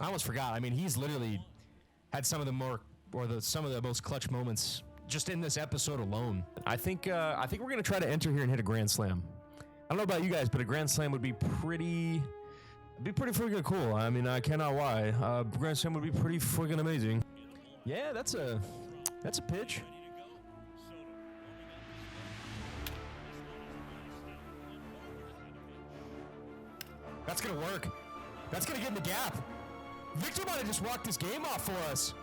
I almost forgot. I mean, he's literally had some of the most clutch moments just in this episode alone. I think we're gonna try to enter here and hit a grand slam. I don't know about you guys, but a grand slam would be pretty freaking cool. I mean, I cannot lie. Grand slam would be pretty freaking amazing. Yeah, that's a pitch. That's gonna work. That's gonna get in the gap. Victor might have just walked this game off for us.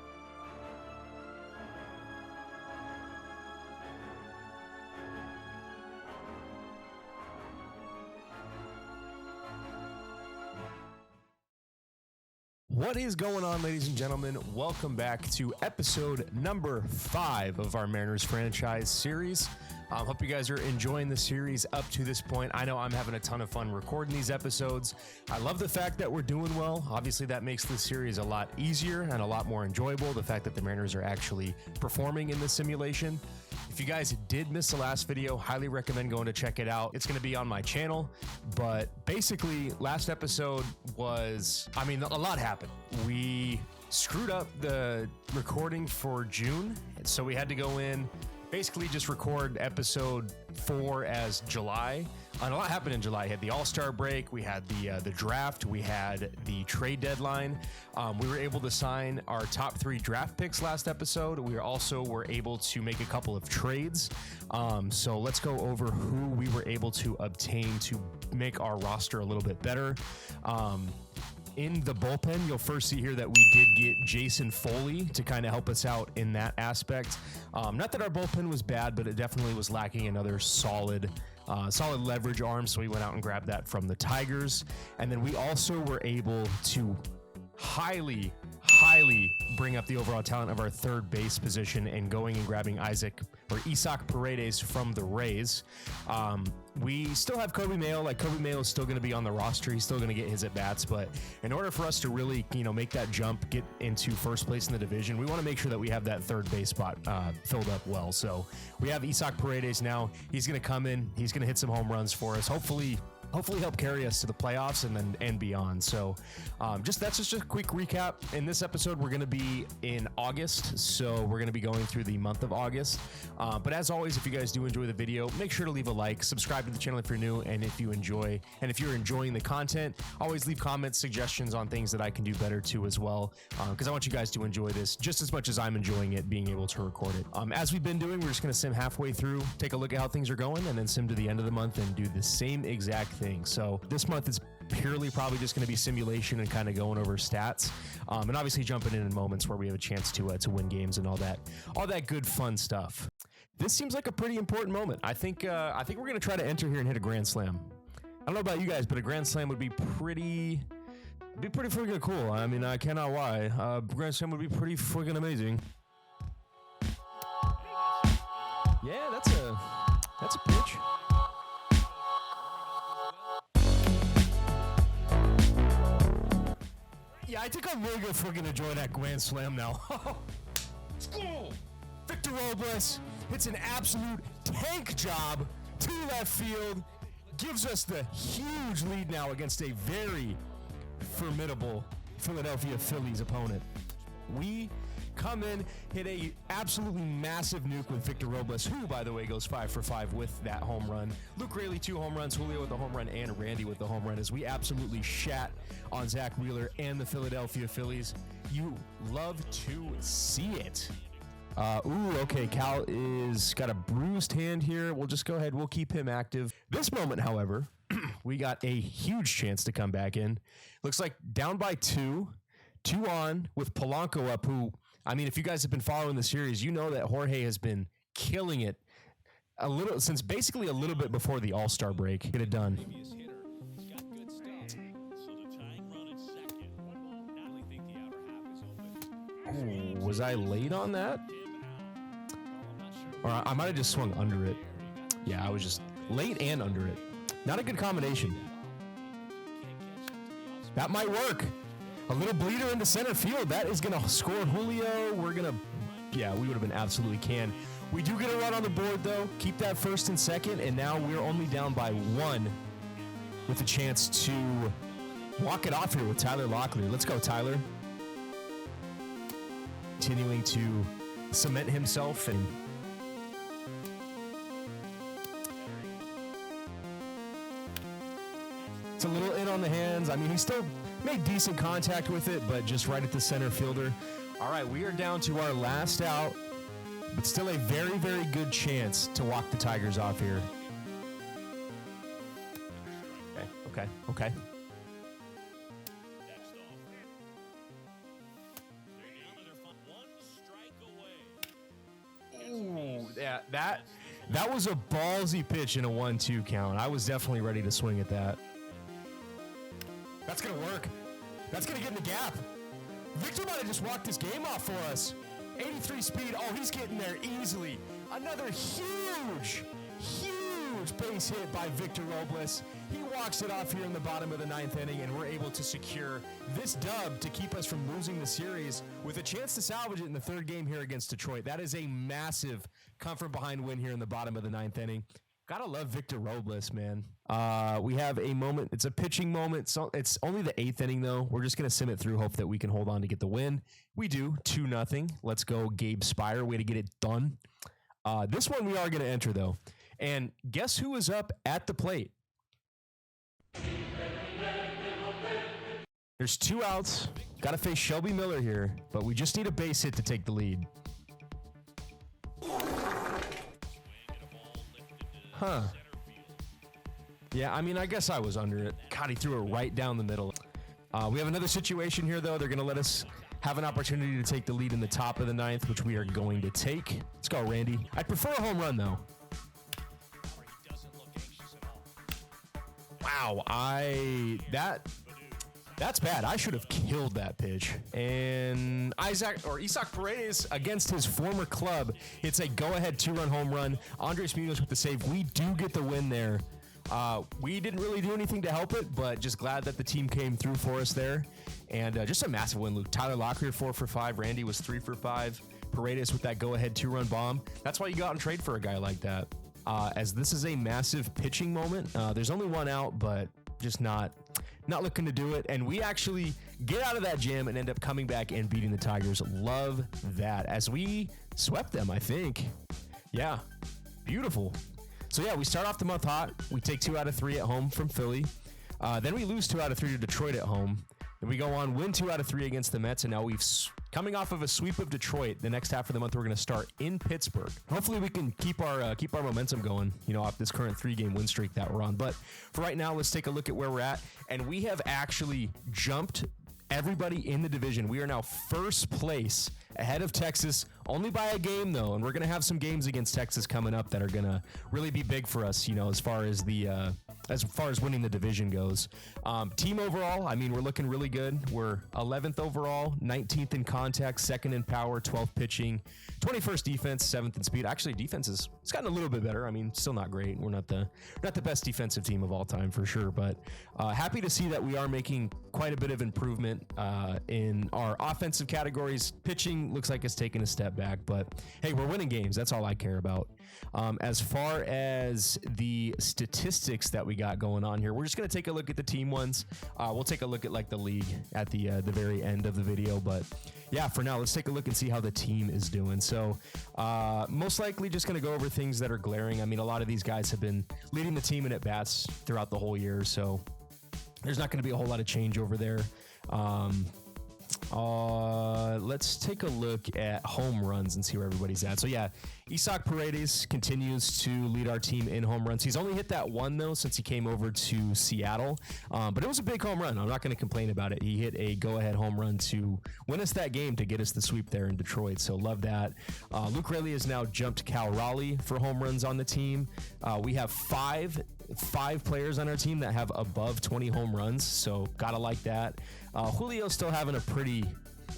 What is going on, ladies and gentlemen? Welcome back to episode number 5 of our Mariners franchise series. Hope you guys are enjoying the series up to this point. I know I'm having a ton of fun recording these episodes. I love the fact that we're doing well. Obviously, that makes this series a lot easier and a lot more enjoyable. The fact that the Mariners are actually performing in this simulation. If you guys did miss the last video, highly recommend going to check it out. It's going to be on my channel. But basically, last episode was, a lot happened. We screwed up the recording for June, so we had to go in, basically just record episode 4 as July. And a lot happened in July. We had the All-Star break, we had the draft, we had the trade deadline. We were able to sign our top 3 draft picks last episode. We also were able to make a couple of trades. So let's go over who we were able to obtain to make our roster a little bit better. In the bullpen, you'll first see here that we did get Jason Foley to kind of help us out in that aspect. Not that our bullpen was bad, but it definitely was lacking another solid leverage arm, so we went out and grabbed that from the Tigers. And then we also were able to highly bring up the overall talent of our third base position and going and grabbing Isaac Paredes from the Rays. We still have Kobe Mayo. Kobe Mayo is still going to be on the roster. He's still going to get his at-bats, but in order for us to really, make that jump, get into first place in the division, we want to make sure that we have that third base spot filled up well. So we have Isaac Paredes now. He's going to come in. He's going to hit some home runs for us. Hopefully help carry us to the playoffs and beyond. So that's just a quick recap. In this episode, we're going to be in August, so we're going to be going through the month of August. But as always, if you guys do enjoy the video, make sure to leave a like, subscribe to the channel if you're new, and if you're enjoying the content, always leave comments, suggestions on things that I can do better too as well, because I want you guys to enjoy this just as much as I'm enjoying it, being able to record it. As we've been doing, we're just going to sim halfway through, take a look at how things are going, and then sim to the end of the month and do the same exact thing. So this month is purely probably just going to be simulation and kind of going over stats, and obviously jumping in moments where we have a chance to win games and all that good fun stuff. This seems like a pretty important moment. I think we're going to try to enter here and hit a grand slam. I don't know about you guys, but a grand slam would be pretty freaking cool. I mean, I cannot lie. Grand slam would be pretty freaking amazing. Yeah, that's a pitch. Yeah, I think I'm really gonna freaking enjoy that grand slam now. Let's go! Victor Robles hits an absolute tank job to left field, gives us the huge lead now against a very formidable Philadelphia Phillies opponent. We come in, hit a absolutely massive nuke with Victor Robles, who, by the way, goes 5 for 5 with that home run. Luke Raley, 2 home runs, Julio with the home run, and Randy with the home run, as we absolutely shat on Zach Wheeler and the Philadelphia Phillies. You love to see it. Okay, Cal is got a bruised hand here. We'll just go ahead. We'll keep him active. This moment, however, we got a huge chance to come back in. Looks like down by 2 on with Polanco up, who, if you guys have been following the series, you know that Jorge has been killing it since basically a little bit before the All-Star break. Get it done. Ooh, was I late on that? Or I might have just swung under it. Yeah, I was just late and under it. Not a good combination. That might work. A little bleeder into center field. That is going to score Julio. We would have been absolutely canned. We do get a run on the board, though. Keep that first and second, and now we're only down by 1 with a chance to walk it off here with Tyler Locklear. Let's go, Tyler. Continuing to cement himself and it's a little in on the hands. I mean, he still made decent contact with it, but just right at the center fielder. All right, we are down to our last out, but still a very, very good chance to walk the Tigers off here. Okay. Ooh, yeah, that was a ballsy pitch in a 1-2 count. I was definitely ready to swing at that. That's gonna work. That's gonna get in the gap. Victor might have just walked this game off for us. 83 speed. Oh, he's getting there easily. Another huge base hit by Victor Robles. He walks it off here in the bottom of the 9th inning, and we're able to secure this dub to keep us from losing the series with a chance to salvage it in the 3rd game here against Detroit. That is a massive come from behind win here in the bottom of the 9th inning. Gotta love Victor Robles, man. We have a moment. It's a pitching moment. So it's only the 8th inning, though. We're just going to sim it through, hope that we can hold on to get the win. We do, 2-0. Let's go, Gabe Spire. Way to get it done. This one we are going to enter, though. And guess who is up at the plate? There's 2 outs. Got to face Shelby Miller here, but we just need a base hit to take the lead. Huh. Yeah, I mean, I guess I was under it. God, he threw it right down the middle. We have another situation here, though. They're going to let us have an opportunity to take the lead in the top of the 9th, which we are going to take. Let's go, Randy. I'd prefer a home run, though. Wow, that's bad. I should have killed that pitch. And Isaac Paredes against his former club. It's a go-ahead 2-run home run. Andres Munoz with the save. We do get the win there. We didn't really do anything to help it, but just glad that the team came through for us there. And just a massive win, Luke. Tyler Locklear 4 for 5. Randy was 3 for 5. Paredes with that go-ahead 2-run bomb. That's why you go out and trade for a guy like that. As this is a massive pitching moment. There's only 1 out, but just not looking to do it. And we actually get out of that jam and end up coming back and beating the Tigers. Love that. As we swept them, I think. Yeah, beautiful. So yeah, we start off the month hot. We take 2 out of 3 at home from Philly. Then we lose 2 out of 3 to Detroit at home. Then we go on, win 2 out of 3 against the Mets, and now we've coming off of a sweep of Detroit. The next half of the month, we're going to start in Pittsburgh. Hopefully, we can keep our momentum going, off this current 3-game win streak that we're on. But for right now, let's take a look at where we're at, and we have actually jumped everybody in the division. We are now first place ahead of Texas, only by a game though, and we're going to have some games against Texas coming up that are going to really be big for us, as far as winning the division goes. Team overall, I mean, we're looking really good. We're 11th overall, 19th in contact, 2nd in power, 12th pitching, 21st defense, 7th in speed. Actually, defense it's gotten a little bit better. I mean, still not great. We're not the best defensive team of all time for sure, but happy to see that we are making quite a bit of improvement in our offensive categories. Pitching looks like it's taking a step back, but hey, we're winning games. That's all I care about. As far as the statistics that we got going on here, we're just going to take a look at the team ones. We'll take a look at like the league at the very end of the video, but yeah, for now, let's take a look and see how the team is doing. So most likely just going to go over things that are glaring. I mean, a lot of these guys have been leading the team in at-bats throughout the whole year, so there's not going to be a whole lot of change over there. Let's take a look at home runs and see where everybody's at. So yeah, Isaac Paredes continues to lead our team in home runs. He's only hit that 1 though since he came over to Seattle, but it was a big home run. I'm not going to complain about it. He hit a go-ahead home run to win us that game to get us the sweep there in Detroit, so love that. Luke Raley has now jumped Cal Raleigh for home runs on the team. We have five players on our team that have above 20 home runs, so gotta like that. Julio's still having a pretty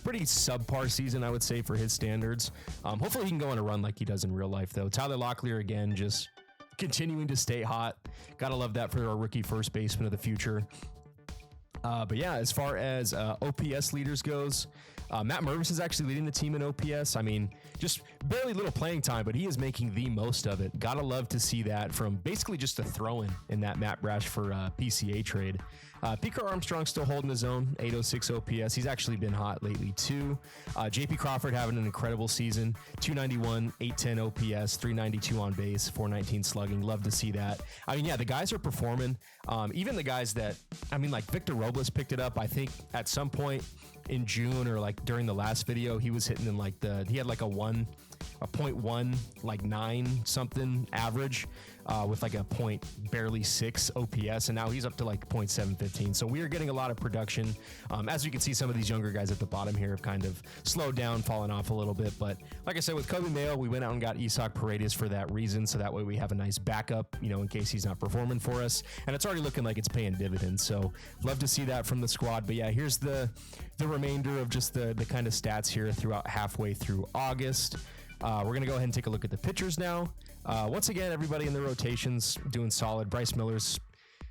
subpar season, I would say, for his standards. Hopefully he can go on a run like he does in real life, though. Tyler Locklear, again, just continuing to stay hot. Gotta love that for our rookie first baseman of the future. But yeah, as far as OPS leaders goes, Matt Mervis is actually leading the team in OPS. I mean, just barely little playing time, but he is making the most of it. Gotta love to see that from basically just a throw-in in that Matt Brash for PCA trade. Pico Armstrong still holding his own, 806 OPS. He's actually been hot lately too. JP Crawford having an incredible season, 291, 810 OPS, 392 on base, 419 slugging. Love to see that. I mean, yeah, the guys are performing. Even the guys that, I mean, like Victor Robles picked it up, I think at some point in June or like during the last video, he was hitting in like he had like a 0.1 like 9 something average with like a point barely 6 OPS, and now he's up to like 0.715. So we are getting a lot of production. As you can see, some of these younger guys at the bottom here have kind of slowed down, fallen off a little bit. But like I said, with Kobe Mayo, we went out and got Isaac Paredes for that reason. So that way we have a nice backup, you know, in case he's not performing for us. And it's already looking like it's paying dividends. So love to see that from the squad. But yeah, here's the remainder of just the kind of stats here throughout halfway through August. We're going to go ahead and take a look at the pitchers now. Once again, everybody in the rotations doing solid. Bryce Miller's,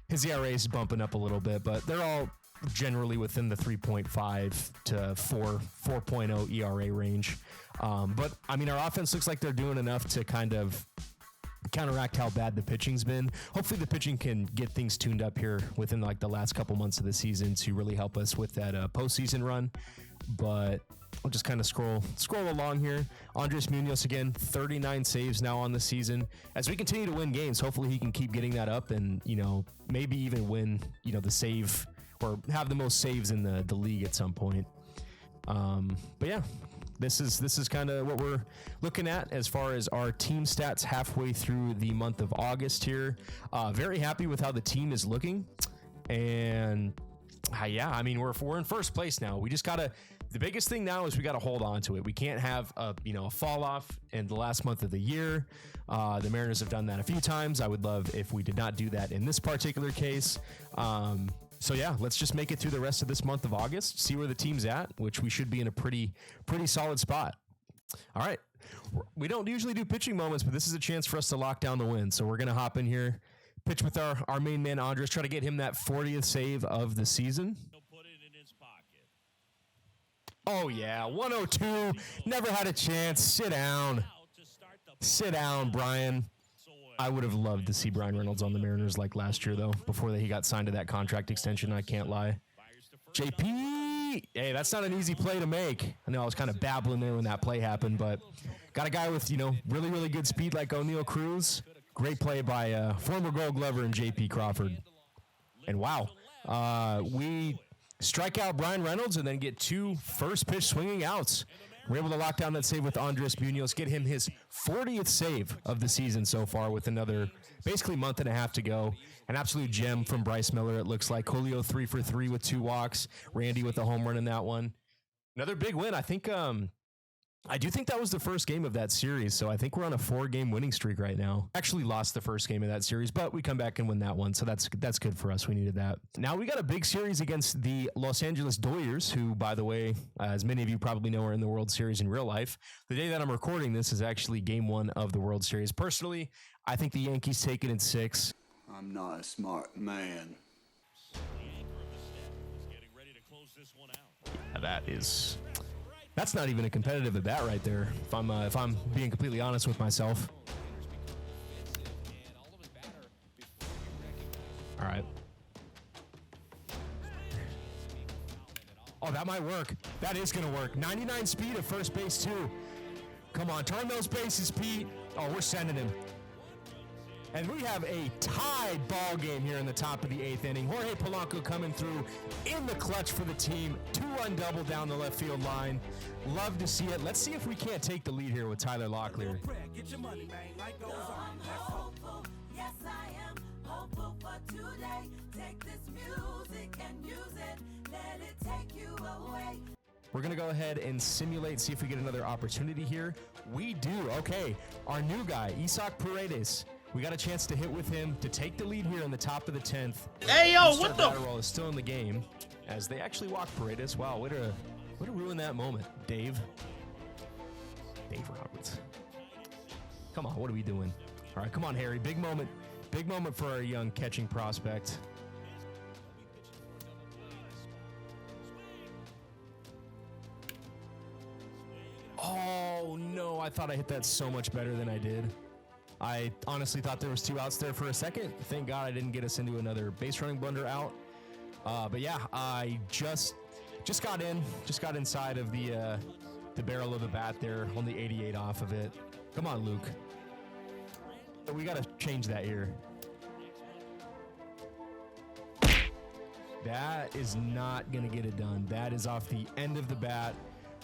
his ERA is bumping up a little bit, but they're all generally within the 3.5 to 4.0 ERA range. But I mean, our offense looks like they're doing enough to kind of counteract how bad the pitching's been. Hopefully the pitching can get things tuned up here within like the last couple months of the season to really help us with that postseason run. But I'll just kind of scroll along here. Andres Munoz again, 39 saves now on the season. As we continue to win games, hopefully he can keep getting that up and, you know, maybe even win, you know, the save or have the most saves in the league at some point. But yeah, this is kind of what we're looking at as far as our team stats halfway through the month of August here. Very happy with how the team is looking. And yeah, I mean, we're in first place now. We just gotta. The biggest thing now is we got to hold on to it. We can't have a fall off in the last month of the year. The Mariners have done that a few times. I would love if we did not do that in this particular case. So yeah, let's just make it through the rest of this month of August, see where the team's at, which we should be in a pretty solid spot. All right. We don't usually do pitching moments, but this is a chance for us to lock down the win. So we're going to hop in here, pitch with our main man, Andres, try to get him that 40th save of the season. Oh, yeah, 102. Never had a chance. Sit down. Sit down, Brian. I would have loved to see Brian Reynolds on the Mariners like last year, though, before he got signed to that contract extension. I can't lie. JP. Hey, that's not an easy play to make. I know I was kind of babbling there when that play happened, but got a guy with, really, really good speed like O'Neal Cruz. Great play by former Gold Glover and JP Crawford. And wow, we strike out Brian Reynolds and then get 2 first pitch swinging outs. We're able to lock down that save with Andres Munoz, get him his 40th save of the season so far with another basically month and a half to go. An absolute gem from Bryce Miller, it looks like. Julio 3 for 3 with 2 walks. Randy with a home run in that one. Another big win. I think I do think that was the first game of that series, so I think we're on a 4-game winning streak right now. Actually lost the first game of that series, but we come back and win that one, so that's good for us. We needed that. Now we got a big series against the Los Angeles Dodgers, who, by the way, as many of you probably know, are in the World Series in real life. The day that I'm recording this is actually Game 1 of the World Series. Personally, I think the Yankees take it in 6. I'm not a smart man. Yeah, that's not even a competitive at bat right there, if I'm being completely honest with myself. All right. Oh, that might work. That is going to work. 99 speed at first base, too. Come on, turn those bases, Pete. Oh, we're sending him. And we have a tied ball game here in the top of the 8th inning. Jorge Polanco coming through in the clutch for the team. 2-run double down the left field line. Love to see it. Let's see if we can't take the lead here with Tyler Locklear. Get your money, man. Life goes on. Hopeful. Yes, I am hopeful for today. Take this music and use it. Let it take you away. We're going to go ahead and simulate, see if we get another opportunity here. We do. Okay, our new guy, Isaac Paredes. We got a chance to hit with him to take the lead here in the top of the 10th. Hey, yo, what the? Adderall is still in the game as they actually walk Paredes. Wow, way to ruin that moment, Dave Roberts. Come on, what are we doing? All right, come on, Harry. Big moment for our young catching prospect. I thought I hit that so much better than I did. I honestly thought there was 2 outs there for a second. Thank God I didn't get us into another base running blunder out. But yeah, I just got inside of the barrel of the bat there, only 88 off of it. Come on, Luke. We got to change that here. That is not going to get it done. That is off the end of the bat.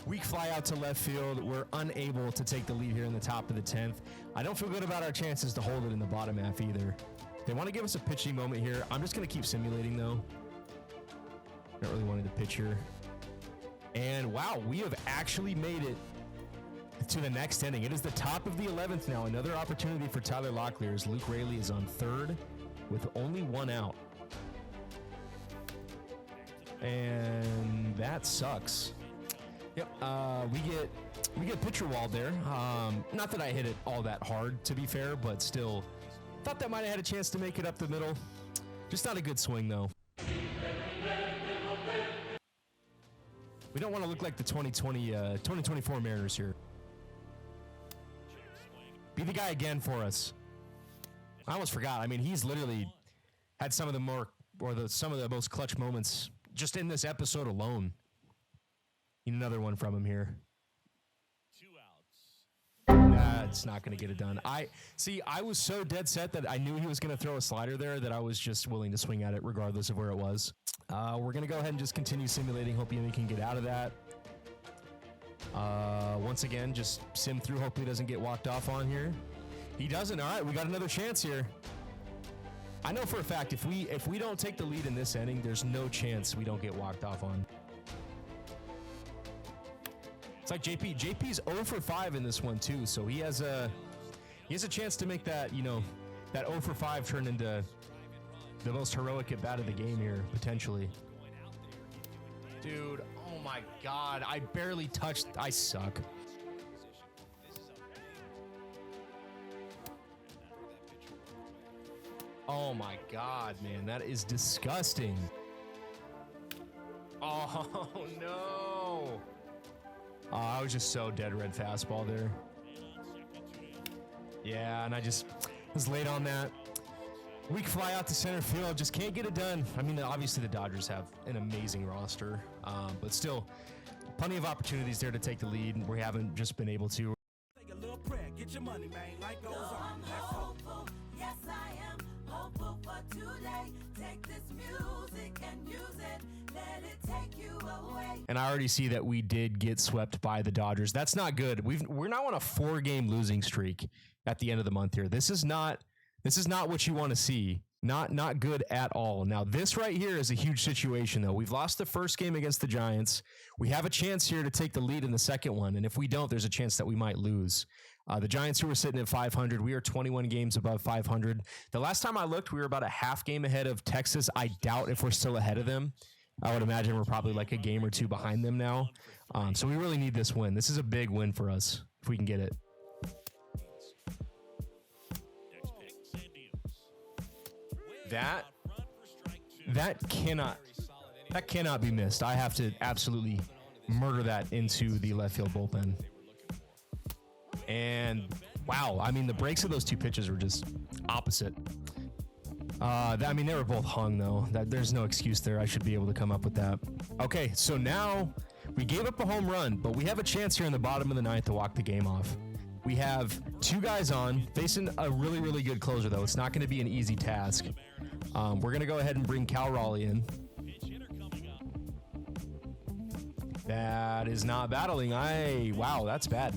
Weak fly out to left field. We're unable to take the lead here in the top of the 10th. I don't feel good about our chances to hold it in the bottom half either. They want to give us a pitching moment here. I'm just going to keep simulating though. Not really wanting to pitch here. And wow, we have actually made it to the next inning. It is the top of the 11th now. Another opportunity for Tyler Locklear as Luke Raley is on third with only 1 out. And that sucks. Yep, we get pitcher walled there. Not that I hit it all that hard, to be fair, but still thought that might have had a chance to make it up the middle. Just not a good swing though. We don't want to look like the 2024 Mariners here. Be the guy again for us. I almost forgot. I mean, he's literally had some of the most clutch moments just in this episode alone. Need another one from him here. 2 outs. That's not going to get it done. I was so dead set that I knew he was going to throw a slider there that I was just willing to swing at it regardless of where it was. We're going to go ahead and just continue simulating. Hope Yemi can get out of that. Once again, just sim through. Hopefully he doesn't get walked off on here. He doesn't. All right, we got another chance here. I know for a fact if we don't take the lead in this inning, there's no chance we don't get walked off on. It's like JP. JP's 0 for 5 in this one too, so he has a chance to make that, that 0 for 5 turn into the most heroic at bat of the game here, potentially. Dude, oh my God, I barely touched. I suck. Oh my God, man, that is disgusting. Oh no. Oh, I was just so dead red fastball there. Yeah, and I just was late on that. Weak fly out to center field, just can't get it done. I mean, obviously the Dodgers have an amazing roster, but still plenty of opportunities there to take the lead. We haven't just been able to. Take a little prayer, get your money, man. Life goes on. I'm hopeful, yes I am hopeful for today. Take this music and use it, let it take you away. And I already see that we did get swept by the Dodgers. That's not good. We're now on a 4-game losing streak at the end of the month here. This is not what you want to see. Not good at all. Now, this right here is a huge situation, though. We've lost the first game against the Giants. We have a chance here to take the lead in the second one, and if we don't, there's a chance that we might lose. The Giants, who were sitting at 500, we are 21 games above 500. The last time I looked, we were about a half game ahead of Texas. I doubt if we're still ahead of them. I would imagine we're probably like a game or two behind them now. So we really need this win. This is a big win for us if we can get it. That cannot be missed. I have to absolutely murder that into the left field bullpen. And wow, I mean, the breaks of those two pitches were just opposite. They were both hung though. There's no excuse there. I should be able to come up with that. Okay, so now we gave up a home run, but we have a chance here in the bottom of the ninth to walk the game off. We have 2 guys on, facing a really, really good closer, though. It's not going to be an easy task. We're going to go ahead and bring Cal Raleigh in. That is not battling. Wow, that's bad.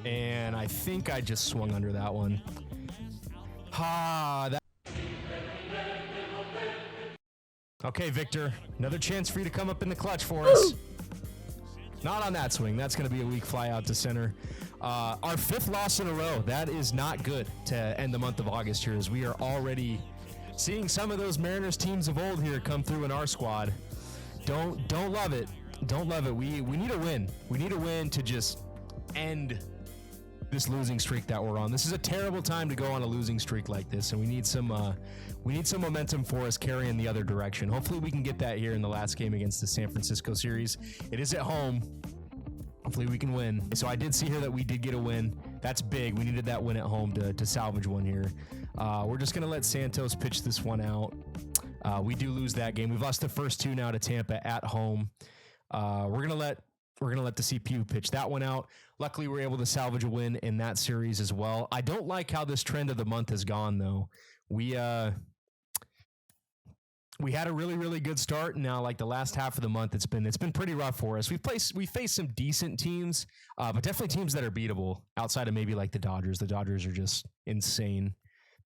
And I think I just swung under that one. Okay, Victor, another chance for you to come up in the clutch for us. Not on that swing. That's going to be a weak fly out to center. Our 5th loss in a row. That is not good to end the month of August here, as we are already seeing some of those Mariners teams of old here come through in our squad. Don't love it. Don't love it. We need a win. We need a win to just end this losing streak that we're on. This is a terrible time to go on a losing streak like this, and we need some momentum for us carrying the other direction. Hopefully we can get that here in the last game against the San Francisco series. It is at home. Hopefully we can win. So I did see here that we did get a win. That's big. We needed that win at home to salvage one here. We're just going to let Santos pitch this one out. We do lose that game. We've lost the first two now to Tampa at home. We're gonna let the CPU pitch that one out. Luckily, we're able to salvage a win in that series as well. I don't like how this trend of the month has gone though. We had a really, really good start. Now, like the last half of the month, it's been pretty rough for us. We faced some decent teams, but definitely teams that are beatable outside of maybe like the Dodgers. The Dodgers are just insane.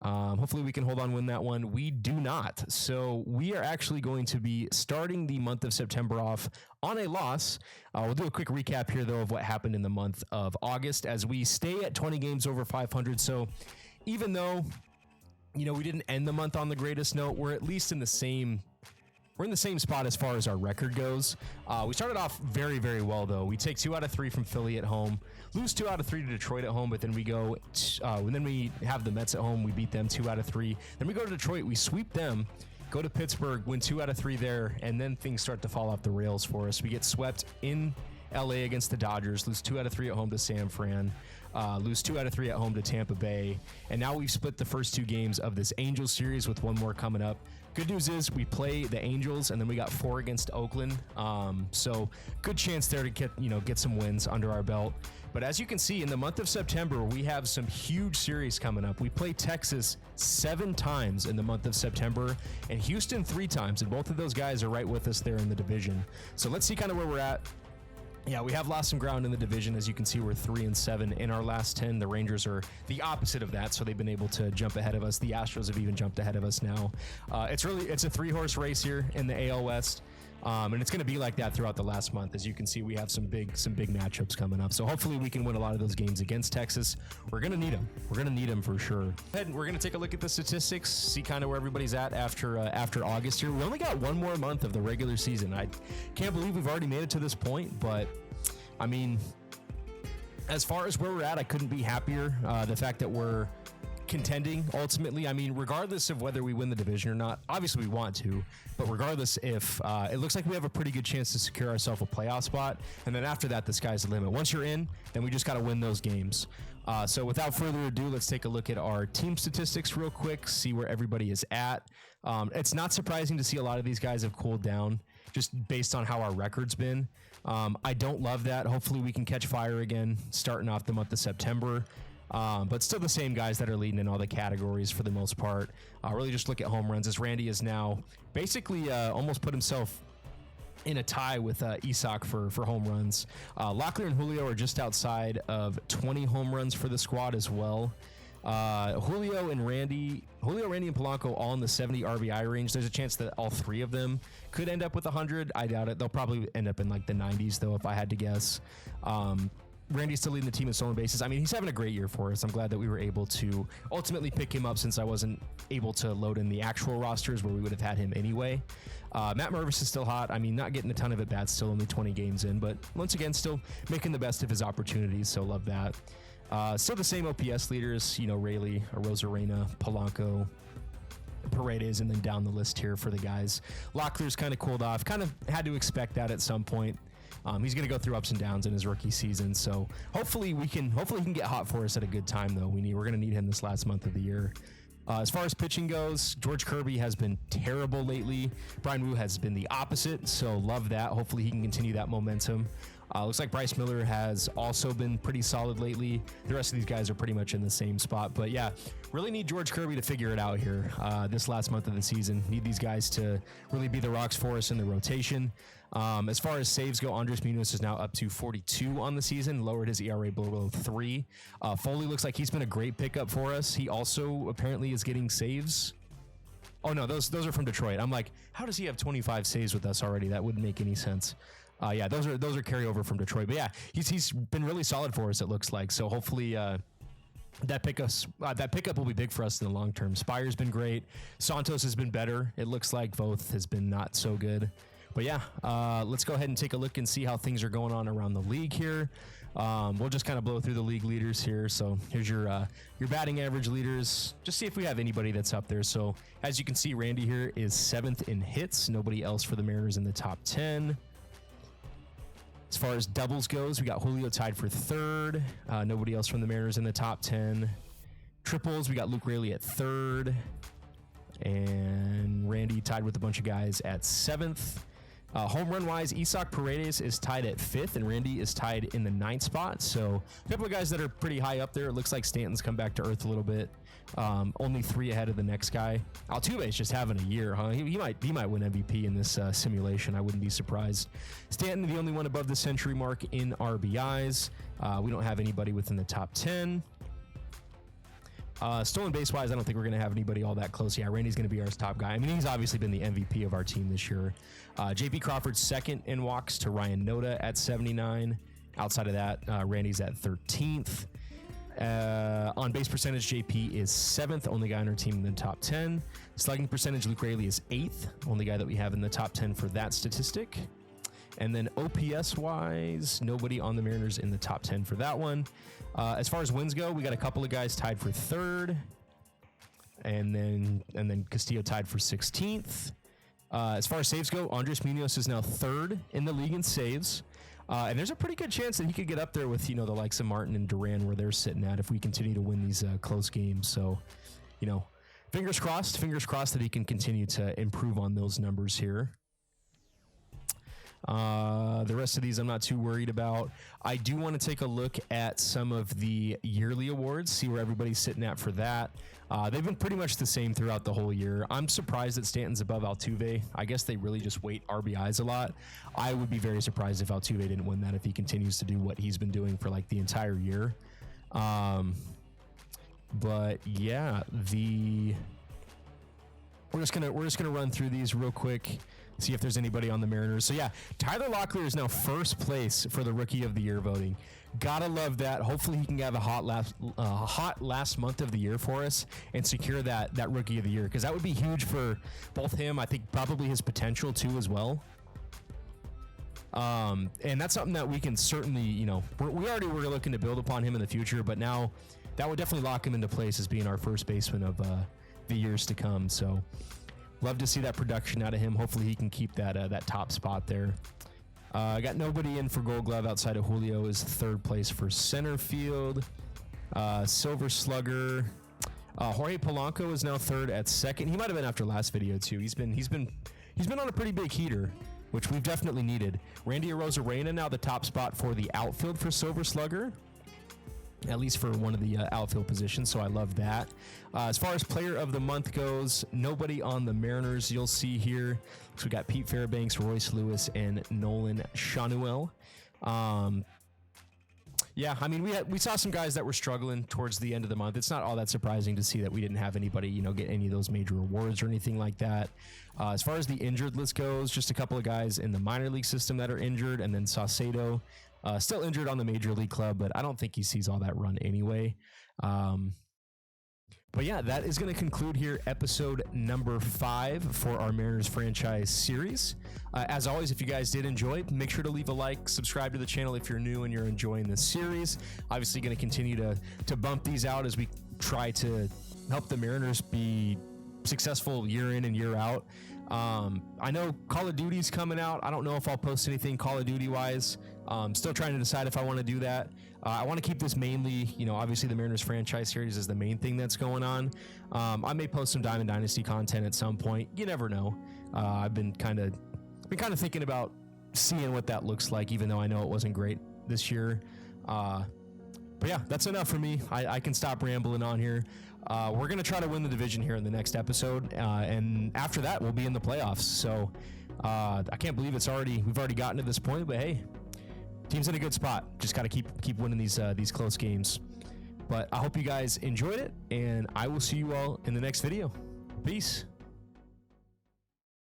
Hopefully we can hold on, win that one. We do not. So we are actually going to be starting the month of September off on a loss. We'll do a quick recap here though of what happened in the month of August as we stay at 20 games over 500. So even though, we didn't end the month on the greatest note, we're at least in the same spot as far as our record goes. We started off very, very well though. We take 2 out of 3 from Philly at home, lose 2 out of 3 to Detroit at home, but then we go, and then we have the Mets at home. We beat them 2 out of 3. Then we go to Detroit, we sweep them, go to Pittsburgh, win 2 out of 3 there, and then things start to fall off the rails for us. We get swept in LA against the Dodgers, lose 2 out of 3 at home to San Fran, lose 2 out of 3 at home to Tampa Bay, and now we've split the first 2 games of this Angels series with one more coming up. Good news is we play the Angels, and then we got 4 against Oakland, so good chance there to get some wins under our belt. But as you can see, in the month of September, we have some huge series coming up. We play Texas 7 times in the month of September, and Houston 3 times, and both of those guys are right with us there in the division. So let's see kind of where we're at. Yeah, we have lost some ground in the division. As you can see, we're 3-7 in our last 10. The Rangers are the opposite of that, so they've been able to jump ahead of us. The Astros have even jumped ahead of us now. It's a 3-horse race here in the AL West. And it's going to be like that throughout the last month. As you can see, we have some big matchups coming up. So hopefully we can win a lot of those games against Texas. We're going to need them. We're going to need them for sure. And we're going to take a look at the statistics, see kind of where everybody's at after August here. We only got one more month of the regular season. I can't believe we've already made it to this point, but I mean, as far as where we're at, I couldn't be happier. The fact that we're contending ultimately, I mean, regardless of whether we win the division or not, obviously we want to, but regardless, if it looks like we have a pretty good chance to secure ourselves a playoff spot, and then after that, the sky's the limit. Once you're in, then we just got to win those games. So without further ado, let's take a look at our team statistics real quick, see where everybody is at. It's not surprising to see a lot of these guys have cooled down just based on how our record's been. I don't love that. Hopefully we can catch fire again starting off the month of September. But still the same guys that are leading in all the categories for the most part. Really just look at home runs, as Randy is now basically almost put himself in a tie with Isak for home runs. Locklear and Julio are just outside of 20 home runs for the squad as well. Julio, Randy, and Polanco all in the 70 RBI range. There's a chance that all 3 of them could end up with 100. I doubt it. They'll probably end up in like the 90s though, if I had to guess. Randy's still leading the team in stolen bases. I mean, he's having a great year for us. I'm glad that we were able to ultimately pick him up, since I wasn't able to load in the actual rosters where we would have had him anyway. Matt Mervis is still hot. I mean, not getting a ton of at-bats, still only 20 games in, but once again, still making the best of his opportunities, so love that. Still the same OPS leaders, Rayleigh, Arozarena, Polanco, Paredes, and then down the list here for the guys. Locklear's kind of cooled off. Kind of had to expect that at some point. He's going to go through ups and downs in his rookie season, so hopefully he can get hot for us at a good time though. We're going to need him this last month of the year. As far as pitching goes, George Kirby has been terrible lately. Brian Wu has been the opposite, so love that. Hopefully he can continue that momentum. Looks like Bryce Miller has also been pretty solid lately. The rest of these guys are pretty much in the same spot. But yeah, really need George Kirby to figure it out here this last month of the season. Need these guys to really be the rocks for us in the rotation. As far as saves go, Andres Munoz is now up to 42 on the season, lowered his ERA below 3. Foley looks like he's been a great pickup for us. He also apparently is getting saves. Oh no, those are from Detroit. I'm like, how does he have 25 saves with us already? That wouldn't make any sense. Yeah, those are carryover from Detroit. But yeah, he's been really solid for us, it looks like. So hopefully that pickup will be big for us in the long term. Spire's been great. Santos has been better. It looks like Voth has been not so good. But yeah, let's go ahead and take a look and see how things are going on around the league here. We'll just kind of blow through the league leaders here. So here's your batting average leaders. Just see if we have anybody that's up there. So as you can see, Randy here is 7th in hits. Nobody else for the Mariners in the top 10. As far as doubles goes, we got Julio tied for third. Nobody else from the Mariners in the top 10. Triples, we got Luke Raley at third. And Randy tied with a bunch of guys at 7th. Home run wise, Isaac Paredes is tied at 5th, and Randy is tied in the 9th spot. So a couple of guys that are pretty high up there. It looks like Stanton's come back to earth a little bit. Only 3 ahead of the next guy. Altuve's just having a year, huh? He might win MVP in this simulation. I wouldn't be surprised. Stanton, the only one above the century mark in RBIs. We don't have anybody within the top 10. Stolen base wise, I don't think we're going to have anybody all that close. Yeah, Randy's going to be our top guy. I mean, he's obviously been the MVP of our team this year. JP Crawford's second in walks to Ryan Noda at 79. Outside of that, Randy's at 13th. On base percentage, JP is 7th, only guy on our team in the top 10. Slugging percentage, Luke Raley is 8th, only guy that we have in the top 10 for that statistic. And then OPS wise, nobody on the Mariners in the top 10 for that one. As far as wins go, we got a couple of guys tied for 3rd, and then Castillo tied for 16th. As far as saves go, Andres Munoz is now 3rd in the league in saves. And there's a pretty good chance that he could get up there with, the likes of Martin and Duran where they're sitting at if we continue to win these close games. So, fingers crossed that he can continue to improve on those numbers here. The rest of these I'm not too worried about. I do want to take a look at some of the yearly awards, see where everybody's sitting at for that. They've been pretty much the same throughout the whole year. I'm surprised that Stanton's above Altuve. I guess they really just weight RBIs a lot. I would be very surprised if Altuve didn't win that if he continues to do what he's been doing for like the entire year. But yeah, we're just gonna run through these real quick. See if there's anybody on the Mariners. So yeah, Tyler Locklear is now first place for the Rookie of the Year voting. Gotta love that. Hopefully he can have a hot last month of the year for us and secure that Rookie of the Year, because that would be huge for both him. I think probably his potential too as well. And that's something that we can certainly, we already were looking to build upon him in the future, but now that would definitely lock him into place as being our first baseman of the years to come. So. Love to see that production out of him. Hopefully he can keep that top spot there. I got nobody in for Gold Glove outside of Julio is 3rd place for center field. Silver Slugger. Jorge Polanco is now 3rd at 2nd. He might have been after last video too. He's been on a pretty big heater, which we've definitely needed. Randy Arozarena now the top spot for the outfield for Silver Slugger. At least for one of the outfield positions, so I love that. As far as player of the month goes, nobody on the Mariners you'll see here. So we got Pete Fairbanks, Royce Lewis, and Nolan Schanuel. Yeah, I mean, we saw some guys that were struggling towards the end of the month. It's not all that surprising to see that we didn't have anybody, get any of those major awards or anything like that. As far as the injured list goes, just a couple of guys in the minor league system that are injured, and then Saucedo. Still injured on the Major League Club, but I don't think he sees all that run anyway. But yeah, that is going to conclude here episode number 5 for our Mariners franchise series. As always, if you guys did enjoy, make sure to leave a like, subscribe to the channel if you're new and you're enjoying this series. Obviously going to continue to bump these out as we try to help the Mariners be successful year in and year out. I know Call of Duty's coming out. I don't know if I'll post anything Call of Duty wise. Still trying to decide if I want to do that. I want to keep this mainly, obviously the Mariners franchise series is the main thing that's going on. I may post some Diamond Dynasty content at some point. You never know. I've been kind of thinking about seeing what that looks like, even though I know it wasn't great this year. But yeah, that's enough for me. I can stop rambling on here. We're going to try to win the division here in the next episode. And after that, we'll be in the playoffs. So I can't believe we've already gotten to this point, but hey, team's in a good spot. Just got to keep winning these close games. But I hope you guys enjoyed it, and I will see you all in the next video. Peace.